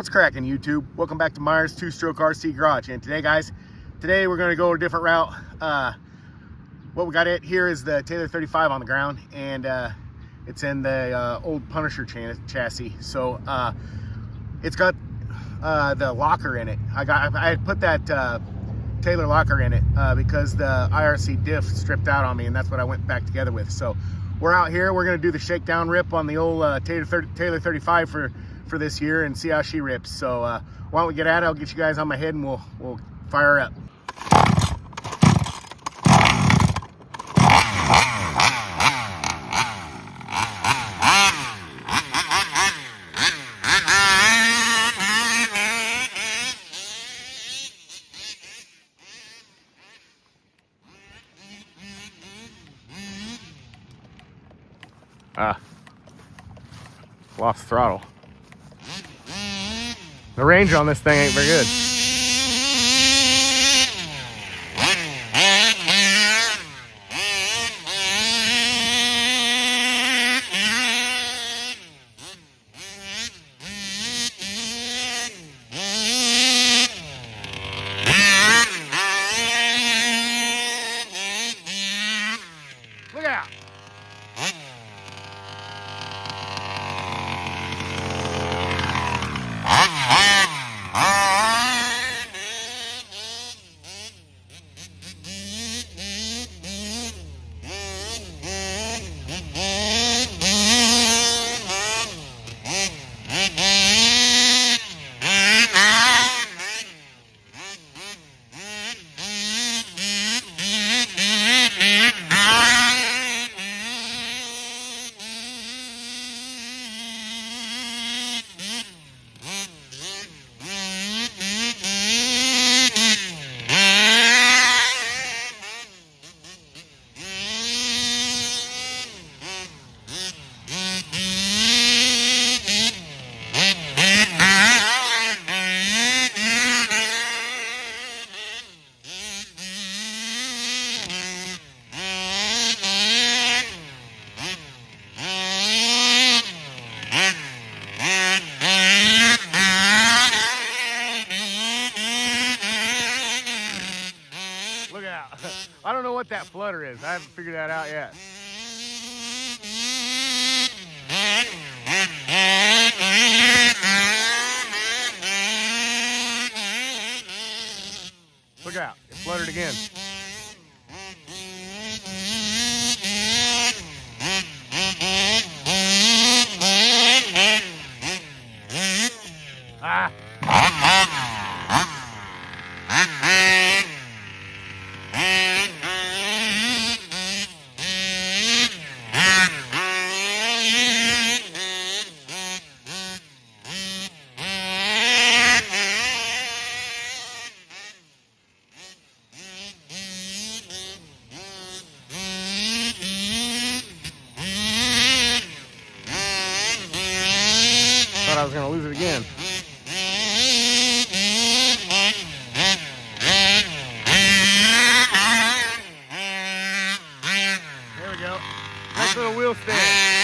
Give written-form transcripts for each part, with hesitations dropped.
What's cracking, YouTube? Welcome back to Myers Two-Stroke RC Garage. And today, guys, we're going to go a different route. What we got here is the Taylor 35 on the ground, and it's in the old Punisher chassis. So it's got the locker in it. I had put that Taylor locker in it because the IRC diff stripped out on me, and that's what I went back together with. So we're out here. We're going to do the shakedown rip on the old Taylor 35 for this year and see how she rips. So why don't we get at it? I'll get you guys on my head and we'll fire up. Lost throttle. The range on this thing ain't very good. Look out! Look out. I don't know what that flutter is. I haven't figured that out yet. Look out. It fluttered again. Ah. Thought I was going to lose it again. There we go. Nice little wheel stand.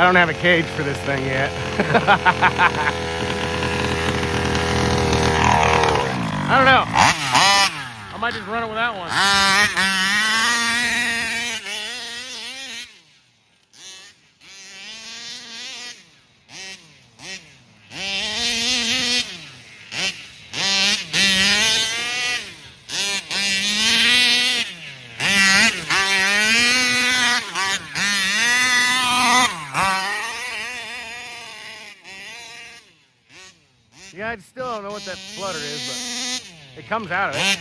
I don't have a cage for this thing yet. I don't know. I might just run it without one. Yeah, I still don't know what that flutter is, but it comes out of it.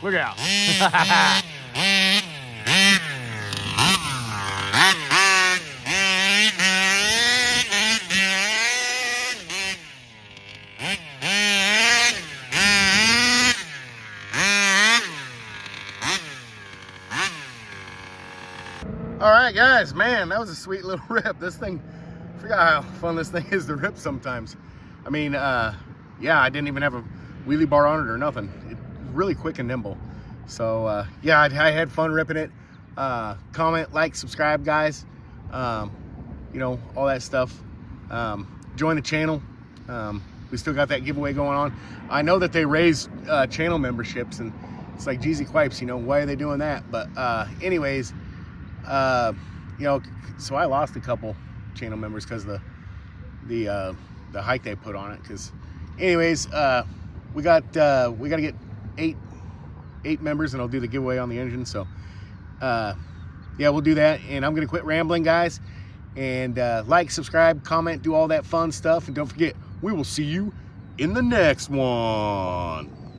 Look out. All right, guys, man, that was a sweet little rip. This thing, I forgot how fun this thing is to rip sometimes. I mean, yeah, I didn't even have a wheelie bar on it or nothing. It's really quick and nimble. So, yeah, I had fun ripping it. Comment, like, subscribe, guys. You know, all that stuff. Join the channel. We still got that giveaway going on. I know that they raised channel memberships, and it's like, Jeezy Quipes, you know, why are they doing that? But anyways, you know, so I lost a couple channel members because of the hike they put on it. Because anyways, we got to get eight members, and I'll do the giveaway on the engine. So yeah, we'll do that, and I'm gonna quit rambling, guys, and like, subscribe, comment, do all that fun stuff, and don't forget, we will see you in the next one.